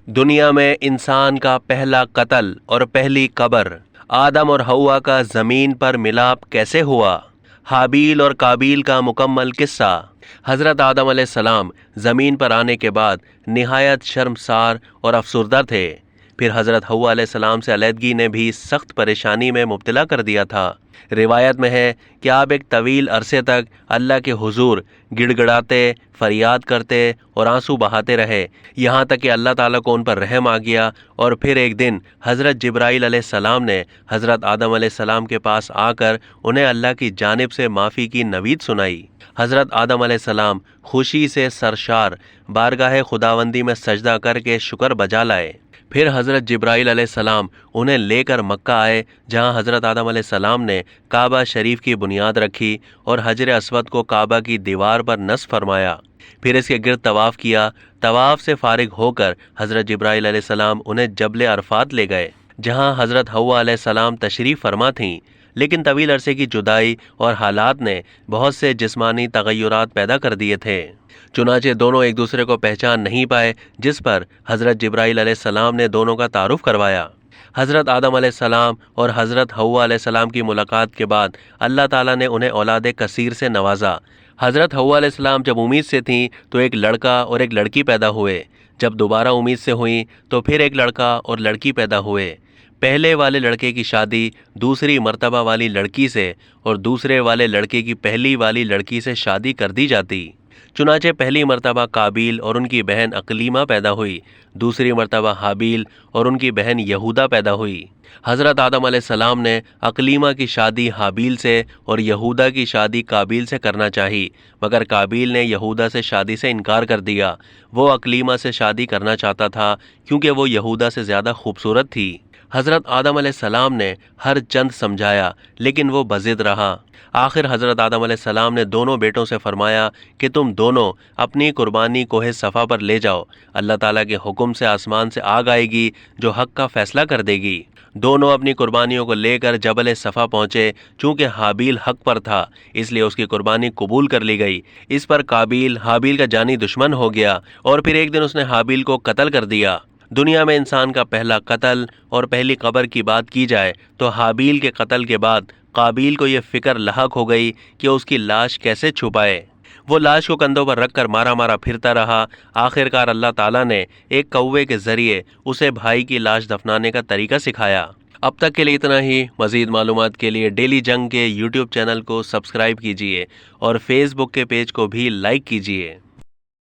دنیا میں انسان کا پہلا قتل اور پہلی قبر، آدم اور حوا کا زمین پر ملاپ کیسے ہوا، حابیل اور قابیل کا مکمل قصہ۔ حضرت آدم علیہ السلام زمین پر آنے کے بعد نہایت شرمسار اور افسردہ تھے۔ پھر حضرت حوا علیہ السلام سے علیحدگی نے بھی سخت پریشانی میں مبتلا کر دیا تھا۔ روایت میں ہے کہ آپ ایک طویل عرصے تک اللہ کے حضور گڑ گڑاتے، فریاد کرتے اور آنسو بہاتے رہے، یہاں تک کہ اللہ تعالیٰ کو ان پر رحم آ گیا، اور پھر ایک دن حضرت جبرائیل علیہ السلام نے حضرت آدم علیہ السلام کے پاس آ کر انہیں اللہ کی جانب سے معافی کی نوید سنائی۔ حضرت آدم علیہ السلام خوشی سے سرشار بارگاہ خداوندی میں سجدہ کر کے شکر بجا لائے۔ پھر حضرت جبرائیل علیہ السلام انہیں لے کر مکہ آئے، جہاں حضرت آدم علیہ السلام نے کعبہ شریف کی بنیاد رکھی اور حجر اسود کو کعبہ کی دیوار پر نصب فرمایا۔ پھر اس کے گرد طواف کیا۔ طواف سے فارغ ہو کر حضرت جبرائیل علیہ السلام انہیں جبل عرفات لے گئے، جہاں حضرت حوا علیہ السلام تشریف فرما تھیں، لیکن طویل عرصے کی جدائی اور حالات نے بہت سے جسمانی تغیرات پیدا کر دیے تھے، چنانچہ دونوں ایک دوسرے کو پہچان نہیں پائے، جس پر حضرت جبرائیل علیہ السلام نے دونوں کا تعارف کروایا۔ حضرت آدم علیہ السلام اور حضرت حوا علیہ السلام کی ملاقات کے بعد اللہ تعالیٰ نے انہیں اولاد کثیر سے نوازا۔ حضرت حوا علیہ السلام جب امید سے تھیں تو ایک لڑکا اور ایک لڑکی پیدا ہوئے، جب دوبارہ امید سے ہوئیں تو پھر ایک لڑکا اور لڑکی پیدا ہوئے۔ پہلے والے لڑکے کی شادی دوسری مرتبہ والی لڑکی سے اور دوسرے والے لڑکے کی پہلی والی لڑکی سے شادی کر دی جاتی۔ چنانچہ پہلی مرتبہ قابیل اور ان کی بہن اقلیمہ پیدا ہوئی، دوسری مرتبہ حابیل اور ان کی بہن یہودا پیدا ہوئی۔ حضرت آدم علیہ السلام نے اقلیمہ کی شادی حابیل سے اور یہودا کی شادی قابیل سے کرنا چاہی، مگر قابیل نے یہودا سے شادی سے انکار کر دیا۔ وہ اقلیمہ سے شادی کرنا چاہتا تھا کیونکہ وہ یہودا سے زیادہ خوبصورت تھی۔ حضرت آدم علیہ السلام نے ہر چند سمجھایا، لیکن وہ بضد رہا۔ آخر حضرت آدم علیہ السلام نے دونوں بیٹوں سے فرمایا کہ تم دونوں اپنی قربانی کوہ صفا پر لے جاؤ، اللہ تعالیٰ کے حکم سے آسمان سے آگ آئے گی جو حق کا فیصلہ کر دے گی۔ دونوں اپنی قربانیوں کو لے کر جبل صفا پہنچے۔ چونکہ حابیل حق پر تھا، اس لیے اس کی قربانی قبول کر لی گئی۔ اس پر قابیل حابیل کا جانی دشمن ہو گیا، اور پھر ایک دن اس نے حابیل کو قتل کر دیا۔ دنیا میں انسان کا پہلا قتل اور پہلی قبر کی بات کی جائے تو حابیل کے قتل کے بعد قابیل کو یہ فکر لاحق ہو گئی کہ اس کی لاش کیسے چھپائے۔ وہ لاش کو کندھوں پر رکھ کر مارا مارا پھرتا رہا۔ آخرکار اللہ تعالیٰ نے ایک کوے کے ذریعے اسے بھائی کی لاش دفنانے کا طریقہ سکھایا۔ اب تک کے لیے اتنا ہی۔ مزید معلومات کے لیے ڈیلی جنگ کے یوٹیوب چینل کو سبسکرائب کیجیے اور فیس بک کے پیج کو بھی لائک کیجیے۔